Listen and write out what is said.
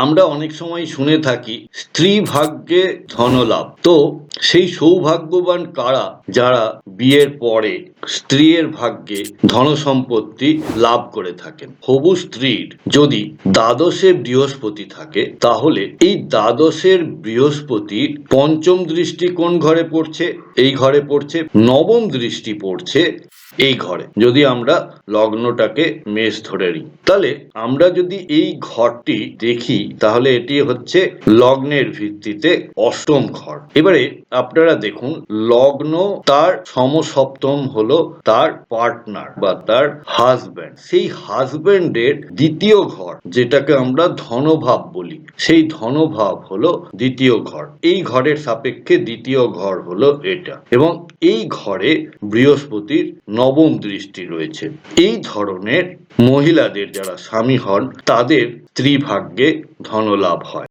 আমরা অনেক সময় শুনে থাকি স্ত্রী ভাগ্যে ধনলাভ। তো সেই সৌভাগ্যবান কারা যারা বিয়ের পরে স্ত্রীর ভাগ্যে ধনসম্পত্তি লাভ করে থাকেন? হবু স্ত্রীর যদি দ্বাদশে বৃহস্পতি থাকে তাহলে এই দ্বাদশের বৃহস্পতির পঞ্চম দৃষ্টি কোন ঘরে পড়ছে? এই ঘরে পড়ছে। নবম দৃষ্টি পড়ছে এই ঘরে। যদি আমরা লগ্নটাকে মেষ ধরে নিই, তাহলে আমরা যদি এই ঘরটি দেখি তাহলে এটি হচ্ছে লগ্নের ভিত্তিতে অষ্টম ঘর। এবারে আপনারা দেখুন, লগ্ন তার সমসপ্তম হলো তার পার্টনার বা তার হাজব্যান্ড। সেই হাজব্যান্ডের দ্বিতীয় ঘর, যেটাকে আমরা ধনভাব বলি, সেই ধনভাব হলো দ্বিতীয় ঘর। এই ঘরের সাপেক্ষে দ্বিতীয় ঘর হলো এটা, এবং এই ঘরে বৃহস্পতির নবম দৃষ্টি রয়েছে। এই ধরনের মহিলাদের যারা স্বামী হন তাদের স্ত্রী ভাগ্যে ধনলাভ হয়।